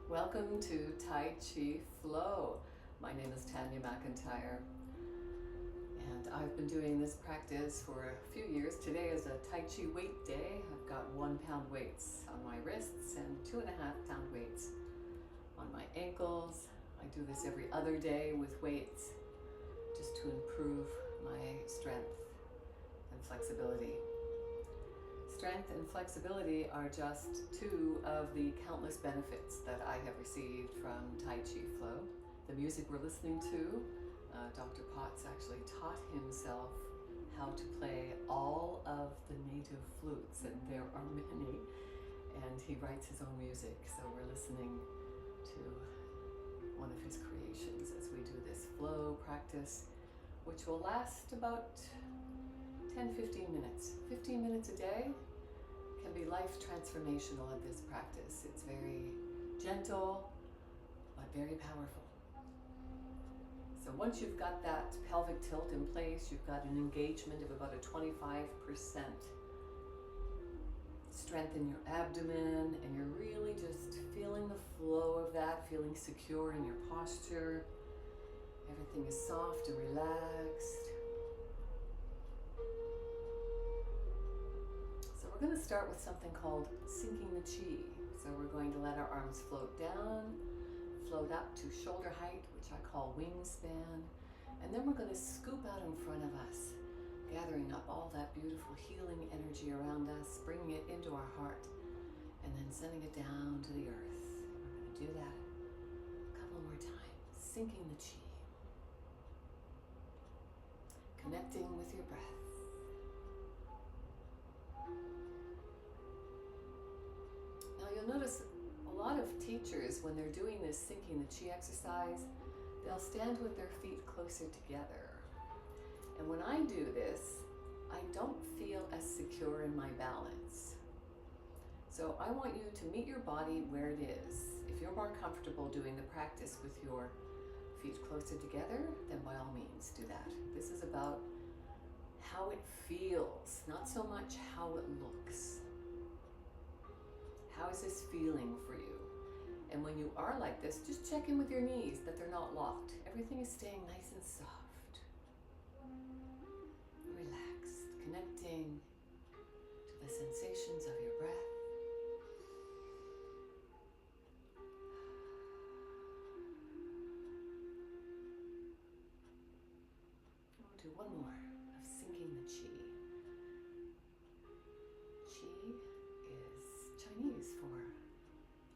Welcome to Tai Chi Flow. My name is Tanya McIntyre, and I've been doing this practice for a few years. Today is a Tai Chi weight day. I've got 1 pound weights on my wrists and 2.5 pound weights on my ankles. I do this every other day with weights just to improve my strength and flexibility. Strength and flexibility are just two of the countless benefits that I have received from Tai Chi Flow. The music we're listening to, Dr. Potts actually taught himself how to play all of the native flutes, and there are many, and he writes his own music, so we're listening to one of his creations as we do this flow practice, which will last about 10-15 minutes. 15 minutes a day can be life transformational at this practice. It's very gentle, but very powerful. So once you've got that pelvic tilt in place, you've got an engagement of about a 25% strength in your abdomen, and you're really just feeling the flow of that, feeling secure in your posture. Everything is soft and relaxed. So we're going to start with something called sinking the chi. So we're going to let our arms float down, float up to shoulder height, which I call wingspan. And then we're going to scoop out in front of us, gathering up all that beautiful healing energy around us, bringing it into our heart, and then sending it down to the earth. And we're going to do that a couple more times, sinking the chi. Connecting with your breath. Now you'll notice a lot of teachers, when they're doing this sinking the chi exercise, they'll stand with their feet closer together. And when I do this, I don't feel as secure in my balance. So I want you to meet your body where it is. If you're more comfortable doing the practice with your feet closer together, then by all means do that. This is about how it feels, not so much how it looks. How is this feeling for you? And when you are like this, just check in with your knees that they're not locked. Everything is staying nice and soft. Relaxed, connecting to the sensations of your breath. We'll do one more of sinking the chi. Chi is Chinese for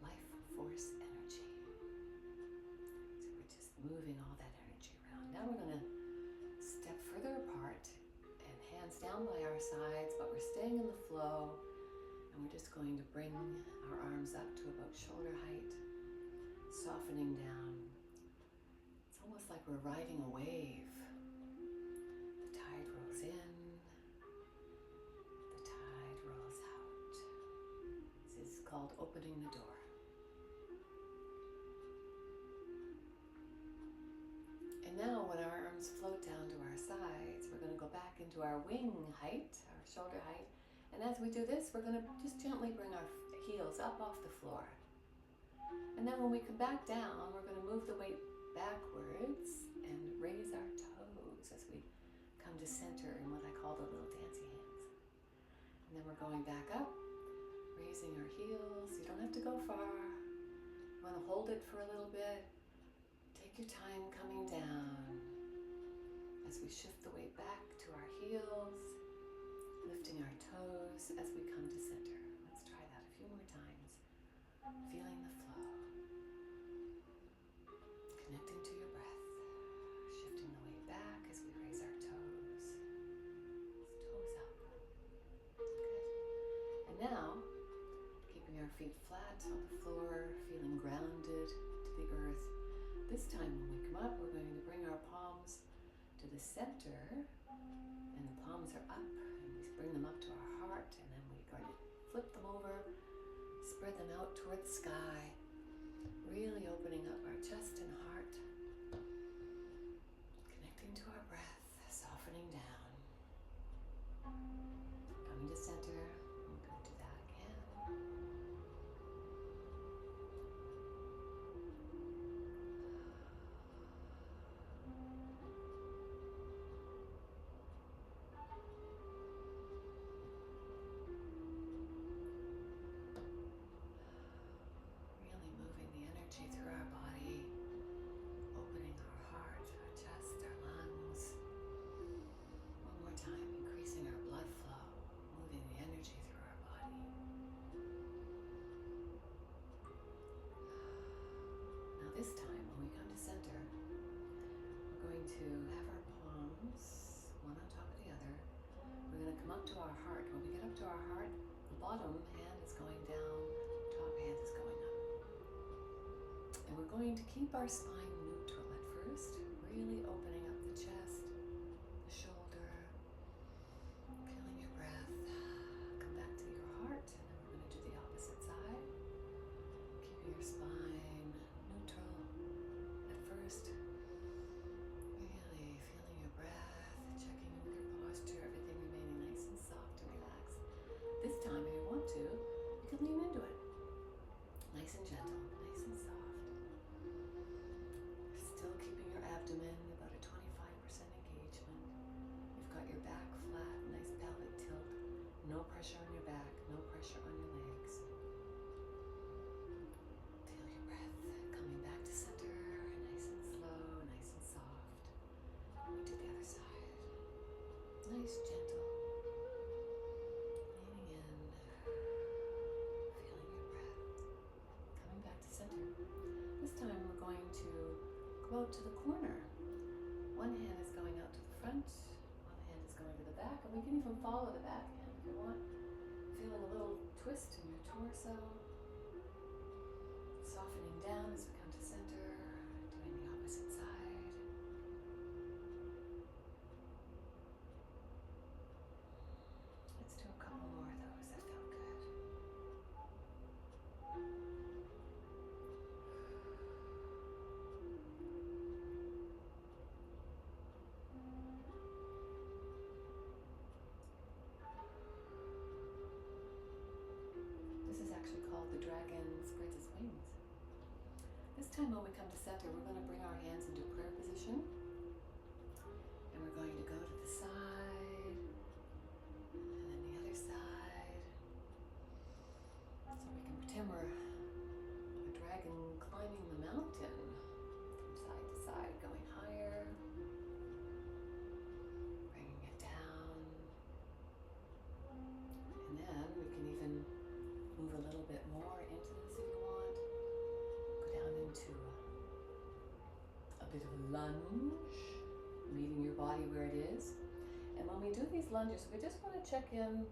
life force energy. So we're just moving all that energy around. Now we're going to step further apart and hands down by our sides, but we're staying in the flow, and we're just going to bring our arms up to about shoulder height, softening down. It's almost like we're riding a wave. The tide rolls in, the tide rolls out. This is called opening the door. And now when our arms float down to our sides, we're going to go back into our wing height, our shoulder height. And as we do this, we're going to just gently bring our heels up off the floor. And then when we come back down, we're going to move the weight backwards and raise our toes as we come to center in what I call the little dancey hands. And then we're going back up, raising our heels. You don't have to go far. You want to hold it for a little bit. Take your time coming down as we shift the weight back to our heels, lifting our toes as we come to center. Let's try that a few more times. Feeling the flow. Connecting to your breath. Shifting the weight back as we raise our toes. Toes up. Good. And now, keeping our feet flat on the floor, feeling grounded to the earth. This time when we come up, we're going to bring our palms to the center, and the palms are up, and we bring them up to our heart, and then we're going to flip them over, spread them out toward the sky, really opening up our chest and heart, connecting to our breath, softening down, coming to center. We're going to do that again. energy through our body, opening our heart, our chest, our lungs. One more time, increasing our blood flow, moving the energy through our body. Now this time, when we come to center, we're going to have our palms one on top of the other. We're going to come up to our heart. When we get up to our heart, the bottom hand is going down, top hand is going up. And we're going to keep our spine neutral at first, really opening up the chest, the shoulder, feeling your breath. Come back to your heart, and then we're going to do the opposite side. Keeping your spine neutral at first. Really feeling your breath, checking with your posture, everything remaining nice and soft and relaxed. This time, if you want to, you can lean into it. Nice and gentle, nice and soft. Still keeping your abdomen about a 25% engagement. You've got your back flat, nice pelvic tilt. No pressure on your back, no pressure on your legs. Feel your breath coming back to center, nice and slow, nice and soft. We do the other side. Nice, gentle. Leaning in, feeling your breath. Coming back to center. This time we're going to go out to the corner. One hand is going out to the front, one hand is going to the back, and we can even follow the back hand if you want. Feeling a little twist in your torso. Softening down as we come to center, doing the opposite side. Let's do a couple more of those. That felt good. This is actually called the dragon spreads its wings. This time when we come to center, we're going to bring our hands into prayer position. And we're going to go to the side, and then the other side. So we can pretend we're a dragon climbing the mountain from side to side, going higher, bringing it down. And then we can even move a little bit more into this if you want. Go down into a bit of a lunge, meeting your body where it is. And when we do these lunges, we just want to check in,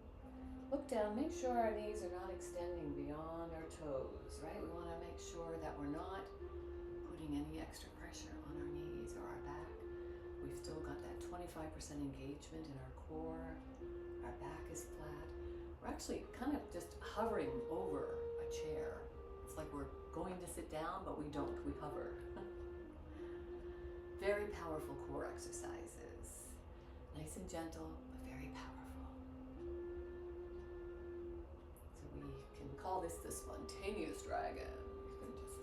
look down, make sure our knees are not extending beyond our toes, right? We want to make sure that we're not putting any extra pressure on our knees or our back. We've still got that 25% engagement in our core. Our back is flat. We're actually kind of just hovering over a chair. It's like we're going to sit down, but we don't, we hover. Very powerful core exercises. Nice and gentle, but very powerful. So we can call this the spontaneous dragon. You can just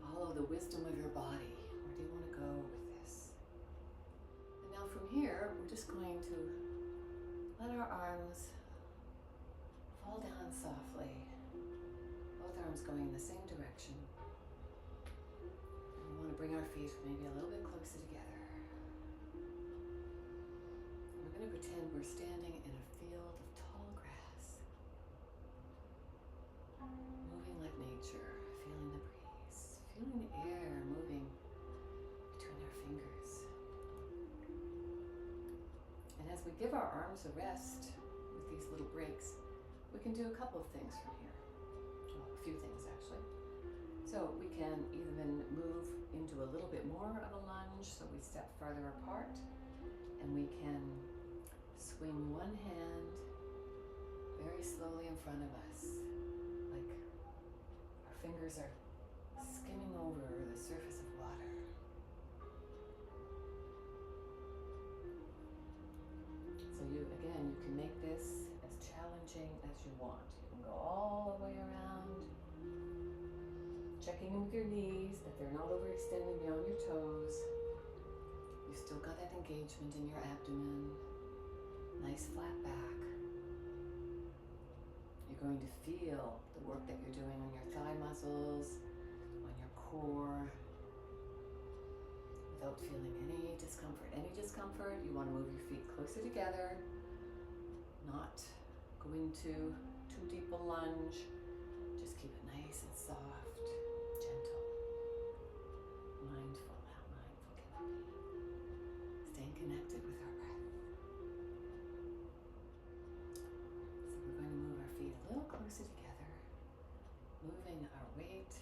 follow the wisdom of your body. Where do you want to go with this? And now from here, we're just going to let our arms fall down softly. Both arms going in the same direction. And we want to bring our feet maybe a little bit closer together. And we're going to pretend we're standing in a field of tall grass. Moving like nature, feeling the breeze, feeling the air moving between our fingers. And as we give our arms a rest with these little breaks, we can do a couple of things from here. Well, a few things actually. So we can even move into a little bit more of a lunge, so we step farther apart, and we can swing one hand very slowly in front of us, like our fingers are skimming over the surface of water. So you can make this as challenging as you want. You can go all the way around, checking in with your knees that they're not overextending beyond your toes. You've still got that engagement in your abdomen, nice flat back. You're going to feel the work that you're doing on your thigh muscles, without feeling any discomfort. Any discomfort, you want to move your feet closer together, not go into too deep a lunge. Just keep it nice and soft, gentle, mindful. How mindful can we be? Staying connected with our breath. So we're going to move our feet a little closer together, moving our weight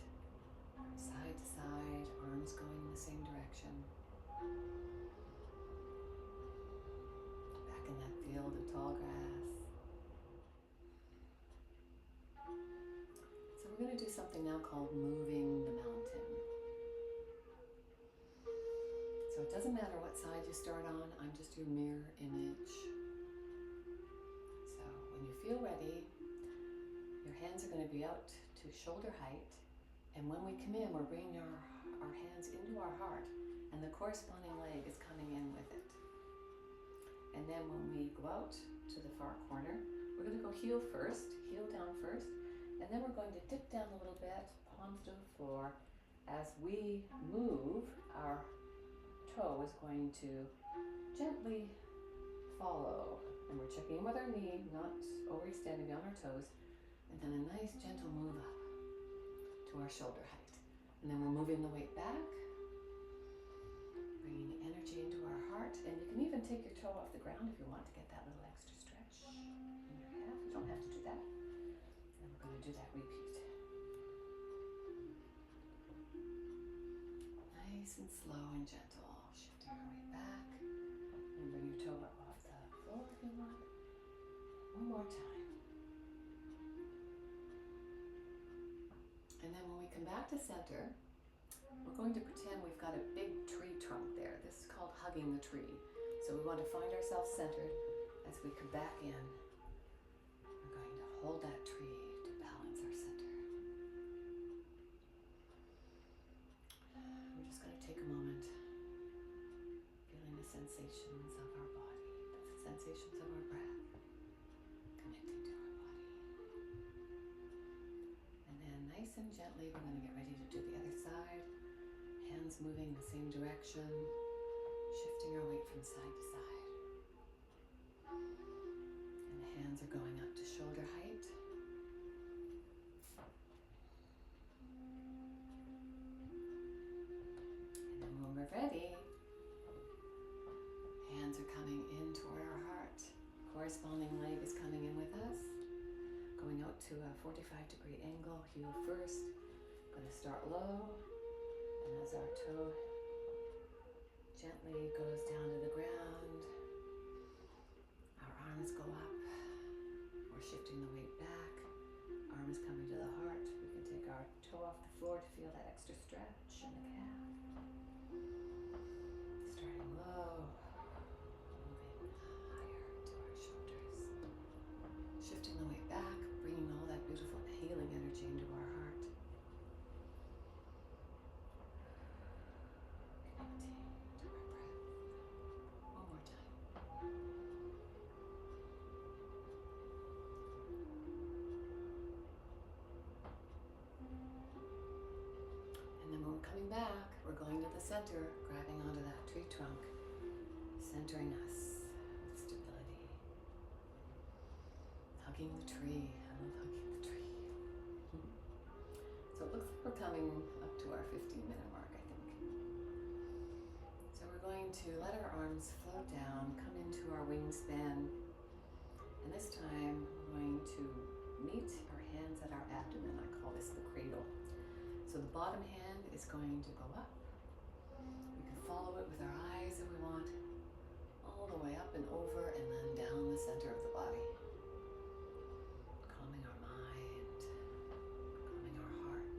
from side to side, arms going in the same direction. Back in that field of tall grass. So we're going to do something now called moving the mountain. So it doesn't matter what side you start on, I'm just your mirror image. So when you feel ready, your hands are going to be out to shoulder height. And when we come in, we're bringing our hands into our heart, and the corresponding leg is coming in with it. And then when we go out to the far corner, we're going to go heel down first, and then we're going to dip down a little bit, palms to the floor. As we move, our toe is going to gently follow, and we're checking in with our knee, not overextending on our toes, and then a nice gentle move up to our shoulder height. And then we're moving the weight back, bringing the energy into our heart, and you can even take your toe off the ground if you want to get that little extra stretch in your calf. You don't have to do that. And we're going to do that repeat. Nice and slow and gentle, shifting our weight back, and bring your toe up off the floor if you want. One more time. And then when we come back to center, we're going to pretend we've got a big tree trunk there. This is called hugging the tree. So we want to find ourselves centered. As we come back in, we're going to hold that tree to balance our center. We're just going to take a moment, feeling the sensations of our body, the sensations of our breath, connecting to our body. And then nice and gently, we're going to get ready to do the other side. Hands moving in the same direction, shifting our weight from side to side. And the hands are going up to shoulder height. And then when we're ready, hands are coming in toward our heart. Corresponding leg is coming in with us. Going out to a 45-degree angle, heel first. Going to start low. And as our toe gently goes down to the ground, our arms go up. We're shifting the weight back. Arms coming to the heart. We can take our toe off the floor to feel that extra stretch in the calf. Starting low, moving higher to our shoulders. Shifting the weight back, bringing all that beautiful healing energy into our heart. Coming back, we're going to the center, grabbing onto that tree trunk, centering us with stability. Hugging the tree. I love hugging the tree. So it looks like we're coming up to our 15-minute mark, I think. So we're going to let our arms float down, come into our wingspan, and this time we're going to meet our hands at our abdomen. I call this the cradle. So the bottom hand is going to go up. We can follow it with our eyes if we want, all the way up and over and then down the center of the body. Calming our mind, calming our heart.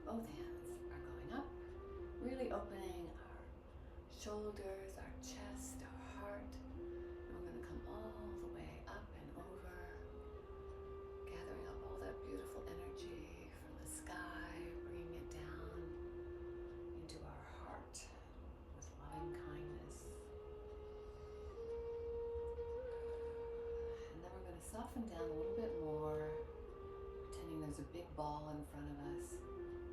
Both hands are going up, really opening our shoulders, our chest, our heart. And we're going to come all soften down a little bit more, pretending there's a big ball in front of us.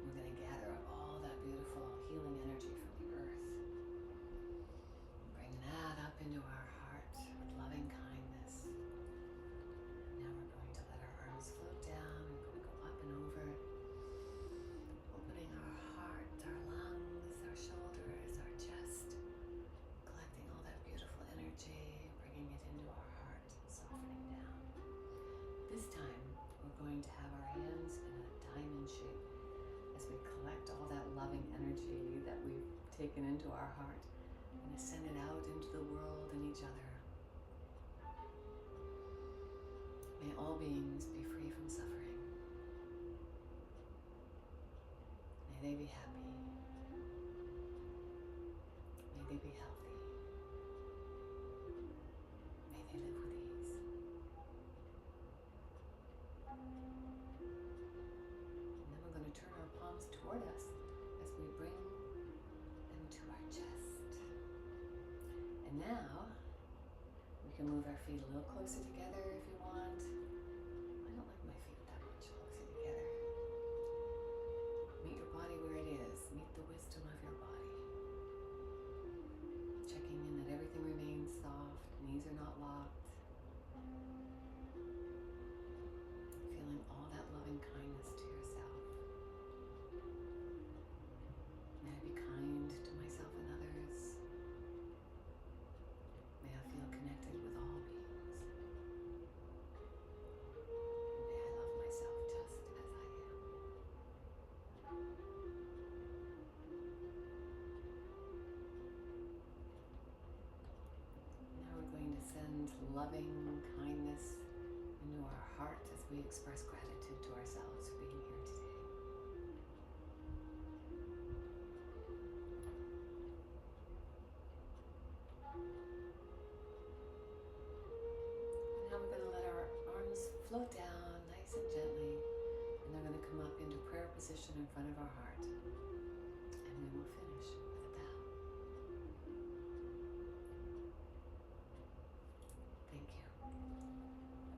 We're going to gather up all that beautiful healing energy from the earth. Bring that up into our heart with loving kindness. Now we're going to let our arms float down. We're going to go up and over, opening our heart, our lungs, our shoulders, our chest, collecting all that beautiful energy, bringing it into our heart, softening down. This time, we're going to have our hands in a diamond shape as we collect all that loving energy that we've taken into our heart and send it out into the world and each other. May all beings be free from suffering. May they be happy. May they be healthy. May they live with ease. And then we're going to turn our palms toward us as we bring them to our chest. And now, we can move our feet a little closer together if you want. I don't like my feet that much closer together. Meet your body where it is. Meet the wisdom of your body. Checking in that everything remains soft, knees are not locked. Feeling all that loving kindness to yourself. May I be kind to myself and others. May I feel connected with all beings. And may I love myself just as I am. Now we're going to send loving kindness into our heart as we express gratitude to ourselves for being here today. And now we're going to let our arms float down nice and gently, and they're going to come up into prayer position in front of our heart.